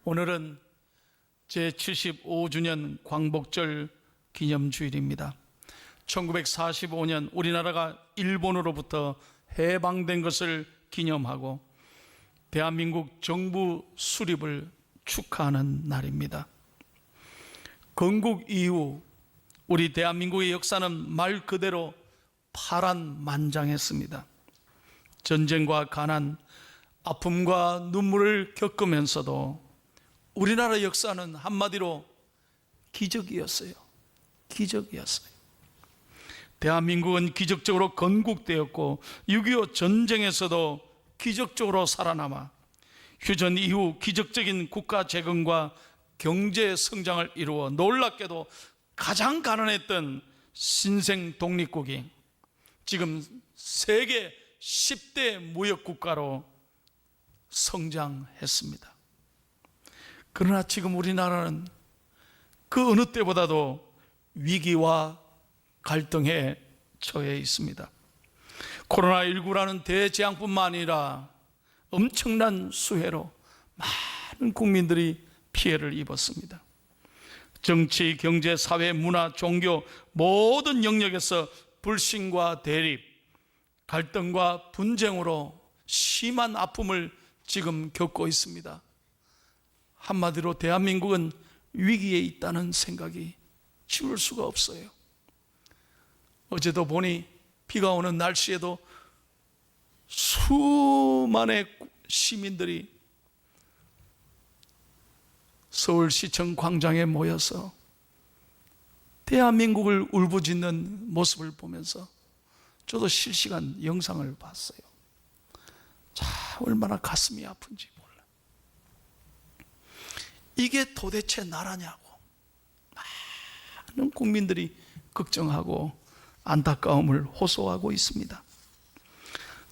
오늘은 제75주년 광복절 기념주일입니다. 1945년 우리나라가 일본으로부터 해방된 것을 기념하고 대한민국 정부 수립을 축하하는 날입니다. 건국 이후 우리 대한민국의 역사는 말 그대로 파란만장했습니다. 전쟁과 가난, 아픔과 눈물을 겪으면서도 우리나라 역사는 한마디로 기적이었어요. 기적이었어요. 대한민국은 기적적으로 건국되었고 6.25 전쟁에서도 기적적으로 살아남아 휴전 이후 기적적인 국가 재건과 경제 성장을 이루어 놀랍게도 가장 가난했던 신생 독립국이 지금 세계 10대 무역국가로 성장했습니다. 그러나 지금 우리나라는 그 어느 때보다도 위기와 갈등에 처해 있습니다. 코로나19라는 대재앙뿐만 아니라 엄청난 수해로 많은 국민들이 피해를 입었습니다. 정치, 경제, 사회, 문화, 종교 모든 영역에서 불신과 대립, 갈등과 분쟁으로 심한 아픔을 지금 겪고 있습니다. 한마디로 대한민국은 위기에 있다는 생각이 지울 수가 없어요. 어제도 보니 비가 오는 날씨에도 수만의 시민들이 서울시청 광장에 모여서 대한민국을 울부짖는 모습을 보면서 저도 실시간 영상을 봤어요. 자, 얼마나 가슴이 아픈지 몰라. 이게 도대체 나라냐고 많은 국민들이 걱정하고 안타까움을 호소하고 있습니다.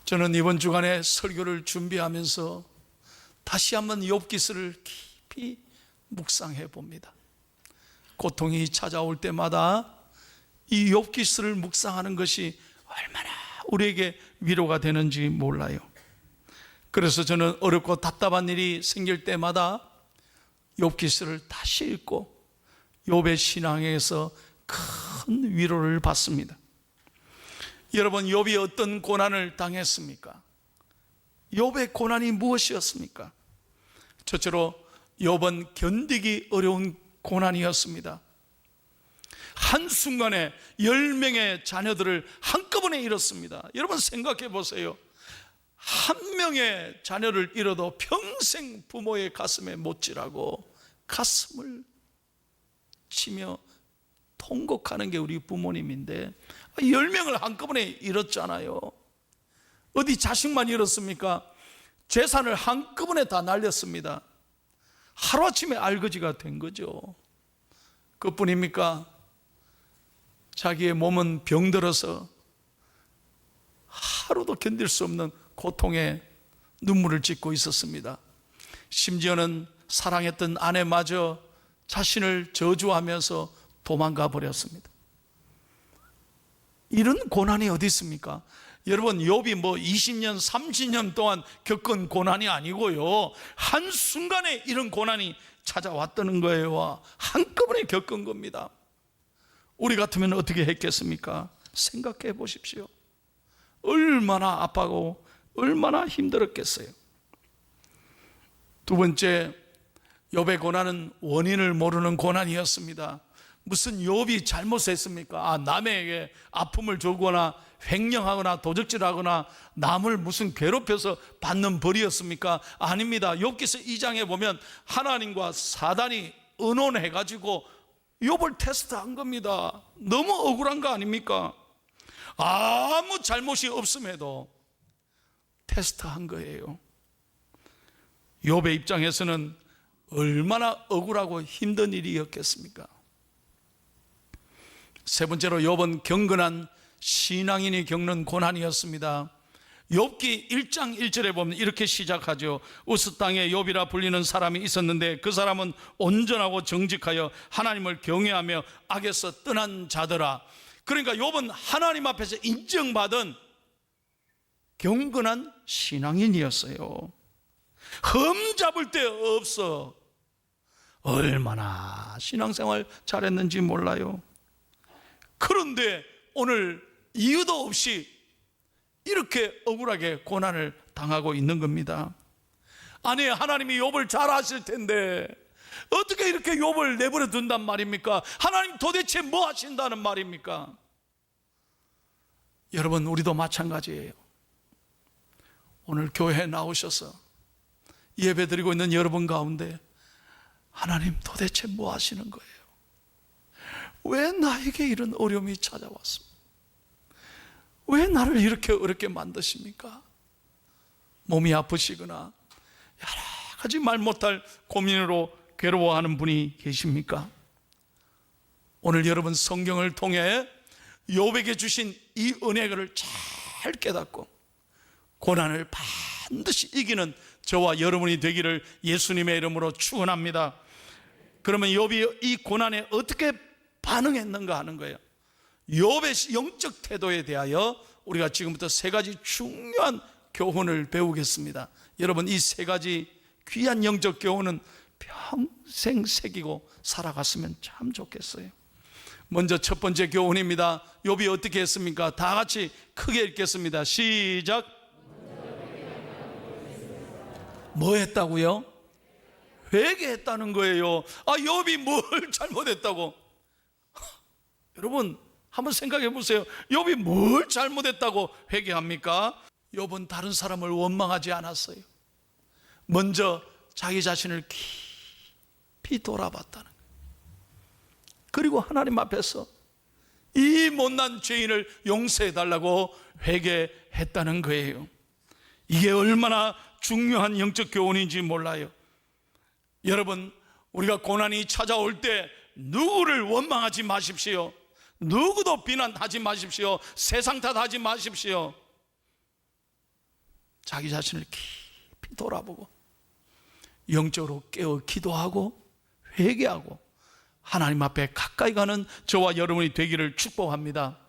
저는 이번 주간에 설교를 준비하면서 다시 한번 욥기서를 깊이 묵상해 봅니다. 고통이 찾아올 때마다 이 욥기서를 묵상하는 것이 얼마나 우리에게 위로가 되는지 몰라요. 그래서 저는 어렵고 답답한 일이 생길 때마다 욥기서를 다시 읽고 욥의 신앙에서 큰 위로를 받습니다. 여러분, 욥이 어떤 고난을 당했습니까? 욥의 고난이 무엇이었습니까? 첫째로 욥은 견디기 어려운 고난이었습니다. 한순간에 10명의 자녀들을 한꺼번에 잃었습니다. 여러분 생각해 보세요. 한 명의 자녀를 잃어도 평생 부모의 가슴에 못질하고 가슴을 치며 통곡하는 게 우리 부모님인데 10명을 한꺼번에 잃었잖아요. 어디 자식만 잃었습니까? 재산을 한꺼번에 다 날렸습니다. 하루아침에 알거지가 된 거죠. 그뿐입니까? 자기의 몸은 병들어서 하루도 견딜 수 없는 고통에 눈물을 짓고 있었습니다. 심지어는 사랑했던 아내마저 자신을 저주하면서 도망가 버렸습니다. 이런 고난이 어디 있습니까? 여러분, 욥이 20년, 30년 동안 겪은 고난이 아니고요, 한순간에 이런 고난이 찾아왔다는 거예요. 한꺼번에 겪은 겁니다. 우리 같으면 어떻게 했겠습니까? 생각해 보십시오. 얼마나 아파하고 얼마나 힘들었겠어요. 두 번째, 욥의 고난은 원인을 모르는 고난이었습니다. 무슨 욥이 잘못했습니까? 남에게 아픔을 주거나 횡령하거나 도적질하거나 남을 무슨 괴롭혀서 받는 벌이었습니까? 아닙니다. 욥기서 2장에 보면 하나님과 사단이 의논해가지고 욥을 테스트한 겁니다. 너무 억울한 거 아닙니까? 아무 잘못이 없음에도 테스트한 거예요. 욥의 입장에서는 얼마나 억울하고 힘든 일이었겠습니까? 세 번째로 욥은 경건한 신앙인이 겪는 고난이었습니다. 욥기 1장 1절에 보면 이렇게 시작하죠. 우스 땅에 욥이라 불리는 사람이 있었는데 그 사람은 온전하고 정직하여 하나님을 경외하며 악에서 떠난 자더라. 그러니까 욥은 하나님 앞에서 인정받은 경건한 신앙인이었어요. 흠잡을 데 없어. 얼마나 신앙생활 잘했는지 몰라요. 그런데 오늘 이유도 없이 이렇게 억울하게 고난을 당하고 있는 겁니다. 아니, 하나님이 욥을 잘 아실 텐데 어떻게 이렇게 욥을 내버려 둔단 말입니까? 하나님 도대체 뭐 하신다는 말입니까? 여러분, 우리도 마찬가지예요. 오늘 교회에 나오셔서 예배 드리고 있는 여러분 가운데 하나님 도대체 뭐 하시는 거예요? 왜 나에게 이런 어려움이 찾아왔습니까? 왜 나를 이렇게 어렵게 만드십니까? 몸이 아프시거나 여러 가지 말 못할 고민으로 괴로워하는 분이 계십니까? 오늘 여러분 성경을 통해 욥에게 주신 이 은혜를 잘 깨닫고 고난을 반드시 이기는 저와 여러분이 되기를 예수님의 이름으로 축원합니다. 그러면 욥이 이 고난에 어떻게 반응했는가 하는 거예요. 욥의 영적 태도에 대하여 우리가 지금부터 세 가지 중요한 교훈을 배우겠습니다. 여러분, 이 세 가지 귀한 영적 교훈은 평생 새기고 살아갔으면 참 좋겠어요. 먼저 첫 번째 교훈입니다. 욥이 어떻게 했습니까? 다 같이 크게 읽겠습니다. 시작. 뭐 했다고요? 회개했다는 거예요. 욥이 뭘 잘못했다고? 여러분, 한번 생각해 보세요. 욥이 뭘 잘못했다고 회개합니까? 욥은 다른 사람을 원망하지 않았어요. 먼저 자기 자신을 깊이 돌아봤다는 거예요. 그리고 하나님 앞에서 이 못난 죄인을 용서해 달라고 회개했다는 거예요. 이게 얼마나 중요한 영적 교훈인지 몰라요. 여러분, 우리가 고난이 찾아올 때 누구를 원망하지 마십시오. 누구도 비난하지 마십시오. 세상 탓하지 마십시오. 자기 자신을 깊이 돌아보고 영적으로 깨어 기도하고 회개하고 하나님 앞에 가까이 가는 저와 여러분이 되기를 축복합니다.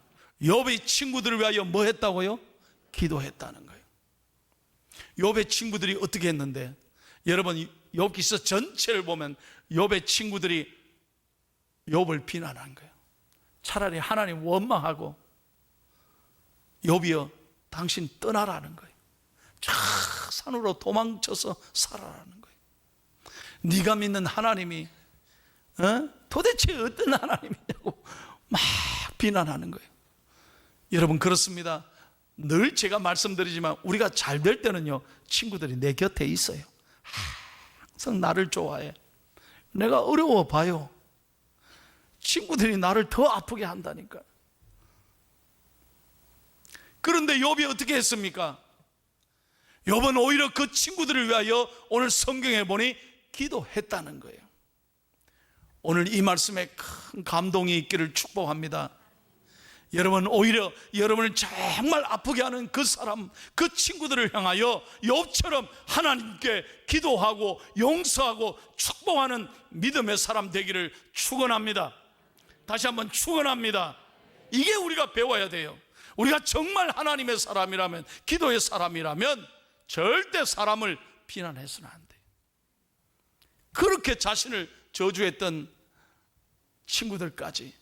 욥의 친구들을 위하여 뭐 했다고요? 기도했다는 거예요. 욥의 친구들이 어떻게 했는데, 여러분 욥기서 전체를 보면 욥의 친구들이 욥을 비난한 거예요. 차라리 하나님 원망하고 욥이여 당신 떠나라는 거예요. 저 산으로 도망쳐서 살아라는 거예요. 네가 믿는 하나님이 도대체 어떤 하나님이냐고 막 비난하는 거예요. 여러분, 그렇습니다. 늘 제가 말씀드리지만 우리가 잘 될 때는요, 친구들이 내 곁에 있어요. 항상 나를 좋아해. 내가 어려워 봐요. 친구들이 나를 더 아프게 한다니까. 그런데 욥이 어떻게 했습니까? 욥은 오히려 그 친구들을 위하여 오늘 성경에 보니 기도했다는 거예요. 오늘 이 말씀에 큰 감동이 있기를 축복합니다. 여러분, 오히려 여러분을 정말 아프게 하는 그 사람, 그 친구들을 향하여 욥처럼 하나님께 기도하고 용서하고 축복하는 믿음의 사람 되기를 축원합니다. 다시 한번 축원합니다. 이게 우리가 배워야 돼요. 우리가 정말 하나님의 사람이라면, 기도의 사람이라면 절대 사람을 비난해서는 안 돼요. 그렇게 자신을 저주했던 친구들까지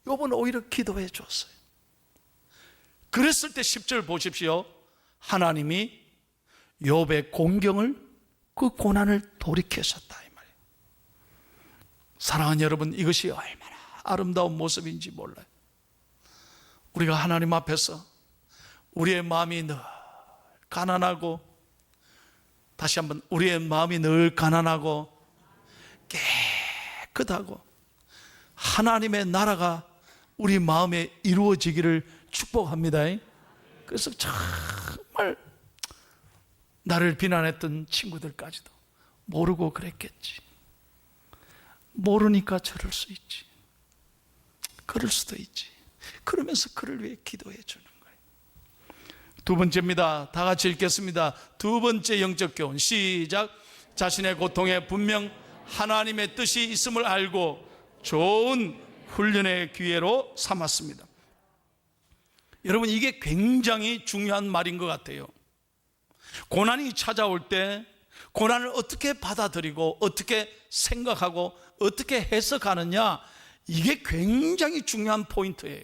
욥은 오히려 기도해 줬어요. 그랬을 때 10절 보십시오. 하나님이 욥의 공경을, 그 고난을 돌이키셨다 이 말이에요. 사랑하는 여러분, 이것이 얼마나 아름다운 모습인지 몰라요. 우리가 하나님 앞에서 우리의 마음이 늘 가난하고, 다시 한번, 우리의 마음이 늘 가난하고 깨끗하고 하나님의 나라가 우리 마음에 이루어지기를 축복합니다. 그래서 정말 나를 비난했던 친구들까지도 모르고 그랬겠지. 모르니까 저럴 수 있지. 그럴 수도 있지. 그러면서 그를 위해 기도해 주는 거예요. 두 번째입니다. 다 같이 읽겠습니다. 두 번째 영적 교훈, 시작. 자신의 고통에 분명 하나님의 뜻이 있음을 알고 좋은 훈련의 기회로 삼았습니다. 여러분, 이게 굉장히 중요한 말인 것 같아요. 고난이 찾아올 때 고난을 어떻게 받아들이고 어떻게 생각하고 어떻게 해석하느냐, 이게 굉장히 중요한 포인트예요.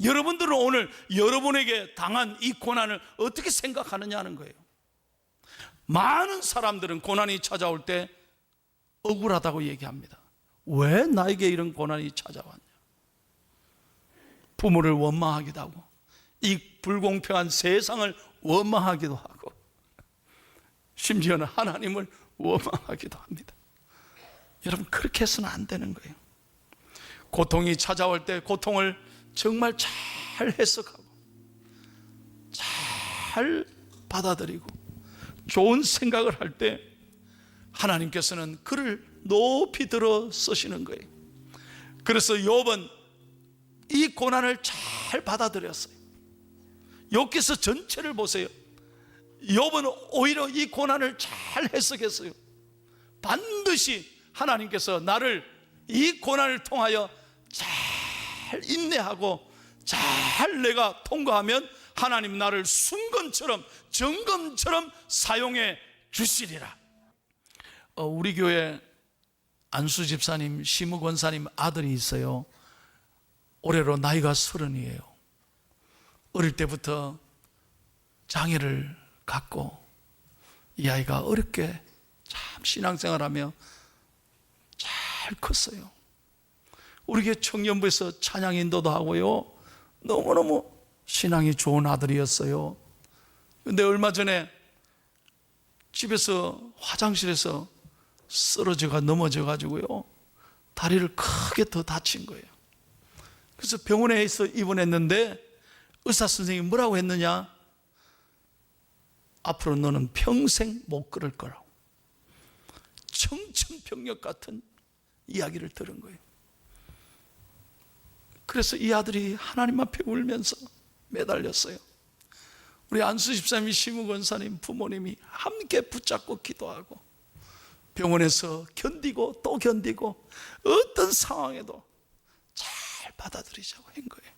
여러분들은 오늘 여러분에게 당한 이 고난을 어떻게 생각하느냐 하는 거예요. 많은 사람들은 고난이 찾아올 때 억울하다고 얘기합니다. 왜 나에게 이런 고난이 찾아왔냐? 부모를 원망하기도 하고, 이 불공평한 세상을 원망하기도 하고, 심지어는 하나님을 원망하기도 합니다. 여러분, 그렇게 해서는 안 되는 거예요. 고통이 찾아올 때 고통을 정말 잘 해석하고 잘 받아들이고 좋은 생각을 할 때 하나님께서는 그를 높이 들어 쓰시는 거예요. 그래서 욥은 이 고난을 잘 받아들였어요. 욥기서 전체를 보세요. 욥은 오히려 이 고난을 잘 해석했어요. 반드시 하나님께서 나를 이 고난을 통하여 잘 인내하고 잘 내가 통과하면 하나님 나를 순금처럼 정금처럼 사용해 주시리라. 우리 교회 안수 집사님, 심우 권사님 아들이 있어요. 올해로 나이가 30이에요. 어릴 때부터 장애를 갖고 이 아이가 어렵게 참 신앙생활하며 잘 컸어요. 우리 교회 청년부에서 찬양 인도도 하고요, 너무너무 신앙이 좋은 아들이었어요. 근데 얼마 전에 집에서 화장실에서 쓰러져가 넘어져 가지고요, 다리를 크게 더 다친 거예요. 그래서 병원에서 입원했는데 의사 선생님이 뭐라고 했느냐? 앞으로 너는 평생 못 걸을 거라고, 청천벽력 같은 이야기를 들은 거예요. 그래서 이 아들이 하나님 앞에 울면서 매달렸어요. 우리 안수 집사님, 심우 권사님 부모님이 함께 붙잡고 기도하고 병원에서 견디고 또 견디고 어떤 상황에도 잘 받아들이자고 한 거예요.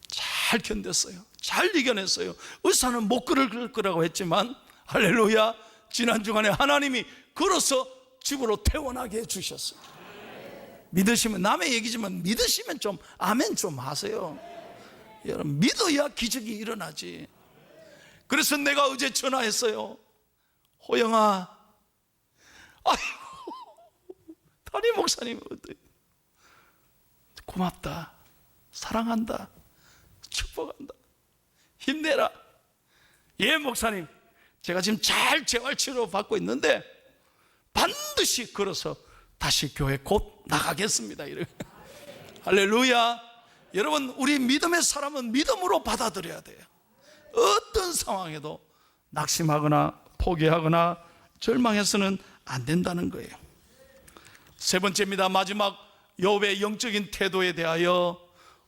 잘 견뎠어요. 잘 이겨냈어요. 의사는 못 걸을 거라고 했지만 할렐루야, 지난 주간에 하나님이 걸어서 집으로 퇴원하게 해주셨어요. 믿으시면, 남의 얘기지만 믿으시면 좀 아멘 좀 하세요. 여러분, 믿어야 기적이 일어나지. 그래서 내가 어제 전화했어요. 호영아, 아이고, 담임 목사님 고맙다, 사랑한다, 축복한다, 힘내라. 예 목사님, 제가 지금 잘 재활치료 받고 있는데 반드시 걸어서 다시 교회 곧 나가겠습니다. 할렐루야. 여러분, 우리 믿음의 사람은 믿음으로 받아들여야 돼요. 어떤 상황에도 낙심하거나 포기하거나 절망해서는 안 된다는 거예요. 세 번째입니다. 마지막, 욥의 영적인 태도에 대하여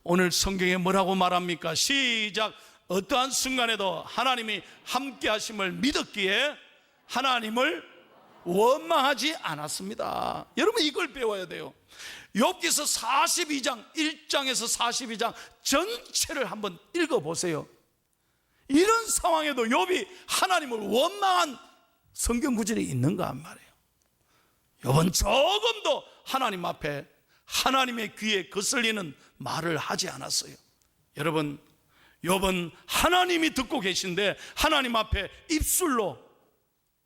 오늘 성경에 뭐라고 말합니까? 시작. 어떠한 순간에도 하나님이 함께 하심을 믿었기에 하나님을 원망하지 않았습니다. 여러분, 이걸 배워야 돼요. 욥기서 42장 1장에서 42장 전체를 한번 읽어보세요. 이런 상황에도 욥이 하나님을 원망한 성경 구절이 있는가 한 말이에요. 욥은 조금도 하나님 앞에 하나님의 귀에 거슬리는 말을 하지 않았어요. 여러분, 욥은 하나님이 듣고 계신데 하나님 앞에 입술로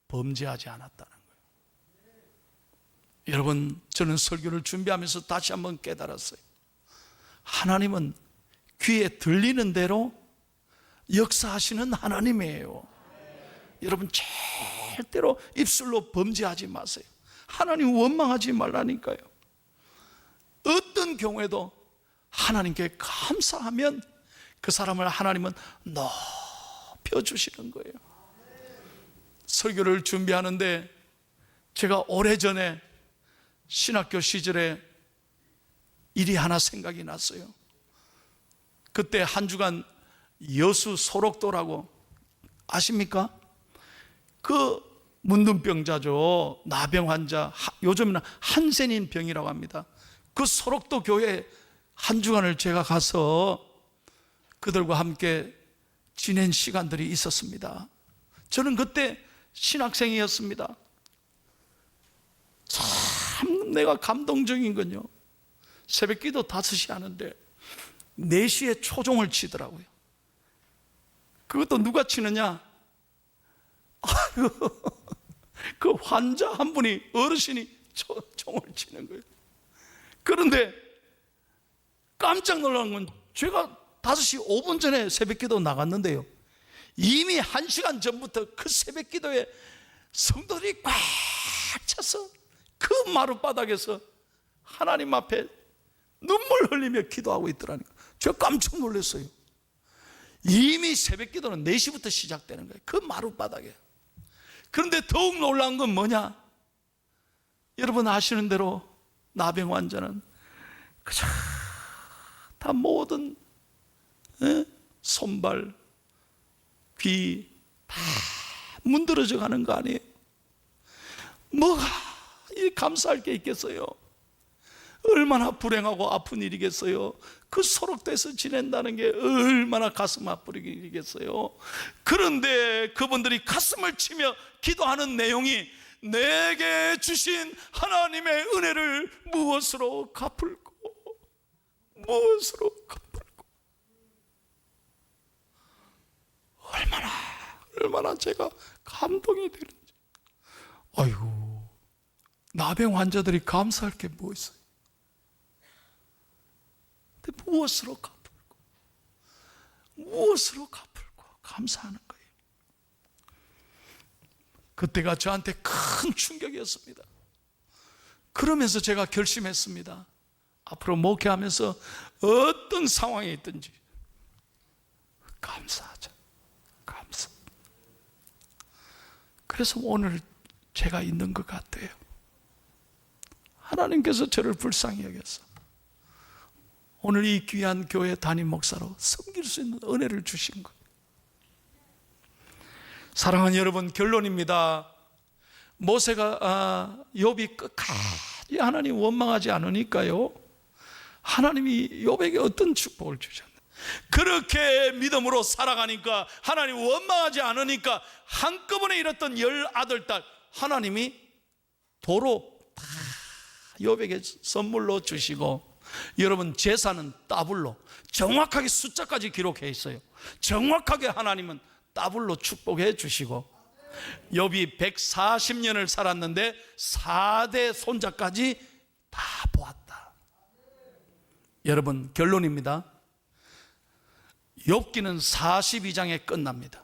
범죄하지 않았다는 거예요. 여러분, 저는 설교를 준비하면서 다시 한번 깨달았어요. 하나님은 귀에 들리는 대로 역사하시는 하나님이에요. 여러분, 절대로 입술로 범죄하지 마세요. 하나님 원망하지 말라니까요. 어떤 경우에도 하나님께 감사하면 그 사람을 하나님은 높여주시는 거예요. 설교를 준비하는데 제가 오래전에 신학교 시절에 일이 하나 생각이 났어요. 그때 한 주간 여수 소록도라고 아십니까? 그 문둥병자죠. 나병 환자, 요즘은 한센인 병이라고 합니다. 그 소록도 교회에 한 주간을 제가 가서 그들과 함께 지낸 시간들이 있었습니다. 저는 그때 신학생이었습니다. 참 내가 감동적인 건요, 새벽기도 5시 하는데 4시에 초종을 치더라고요. 그것도 누가 치느냐? 아이고, 그 환자 한 분이, 어르신이 종을 치는 거예요. 그런데 깜짝 놀란 건, 제가 5시 5분 전에 새벽기도 나갔는데요, 이미 1시간 전부터 그 새벽기도에 성도들이 꽉 차서 그 마룻바닥에서 하나님 앞에 눈물 흘리며 기도하고 있더라니까. 제가 깜짝 놀랐어요. 이미 새벽기도는 4시부터 시작되는 거예요, 그 마룻바닥에. 그런데 더욱 놀라운 건 뭐냐? 여러분 아시는 대로 나병 환자는 그저 다 모든 손발, 귀 다 문드러져 가는 거 아니에요? 뭐가 이 감사할 게 있겠어요? 얼마나 불행하고 아픈 일이겠어요? 그 소록돼서 지낸다는 게 얼마나 가슴 아픈 일이겠어요? 그런데 그분들이 가슴을 치며 기도하는 내용이, 내게 주신 하나님의 은혜를 무엇으로 갚을꼬, 무엇으로 갚을꼬. 얼마나 제가 감동이 되는지. 아이고, 나병 환자들이 감사할 게 뭐 있어요? 근데 무엇으로 갚을꼬, 무엇으로 갚을꼬 감사하는 거예요. 그때가 저한테 큰 충격이었습니다. 그러면서 제가 결심했습니다. 앞으로 목회하면서 어떤 상황에 있든지 감사하자. 감사. 그래서 오늘 제가 있는 것 같아요. 하나님께서 저를 불쌍히 여겨서 오늘 이 귀한 교회 담임 목사로 섬길 수 있는 은혜를 주신 거예요. 사랑하는 여러분, 결론입니다. 모세가 욥이 끝까지 하나님 원망하지 않으니까요, 하나님이 욥에게 어떤 축복을 주셨나요? 그렇게 믿음으로 살아가니까, 하나님 원망하지 않으니까 한꺼번에 잃었던 10아들딸 하나님이 도로 다 욥에게 선물로 주시고, 여러분 재산은 더블로, 정확하게 숫자까지 기록해 있어요. 정확하게 하나님은 더블로 축복해 주시고, 욥이 140년을 살았는데 4대 손자까지 다 보았다. 여러분, 결론입니다. 욥기는 42장에 끝납니다.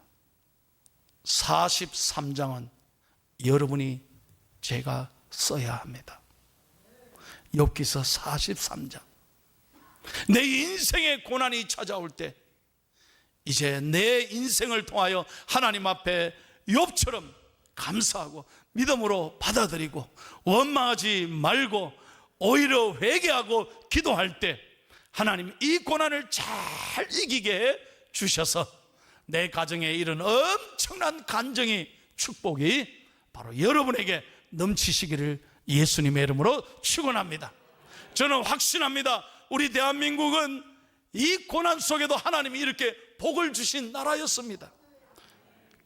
43장은 여러분이 제가 써야 합니다. 욥기서 43장. 내 인생의 고난이 찾아올 때 이제 내 인생을 통하여 하나님 앞에 욥처럼 감사하고 믿음으로 받아들이고 원망하지 말고 오히려 회개하고 기도할 때 하나님 이 고난을 잘 이기게 해 주셔서 내 가정에 이른 엄청난 간증이, 축복이 바로 여러분에게 넘치시기를 예수님의 이름으로 축원합니다. 저는 확신합니다. 우리 대한민국은 이 고난 속에도 하나님이 이렇게 복을 주신 나라였습니다.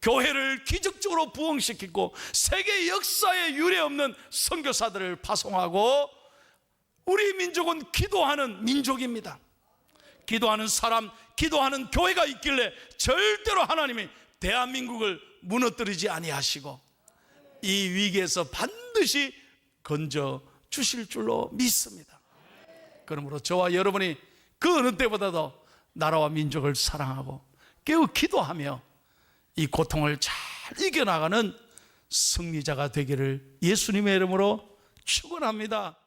교회를 기적적으로 부흥시키고 세계 역사에 유례없는 선교사들을 파송하고, 우리 민족은 기도하는 민족입니다. 기도하는 사람, 기도하는 교회가 있길래 절대로 하나님이 대한민국을 무너뜨리지 아니하시고 이 위기에서 반드시 건져 주실 줄로 믿습니다. 그러므로 저와 여러분이 그 어느 때보다도 나라와 민족을 사랑하고 깨어 기도하며 이 고통을 잘 이겨나가는 승리자가 되기를 예수님의 이름으로 축원합니다.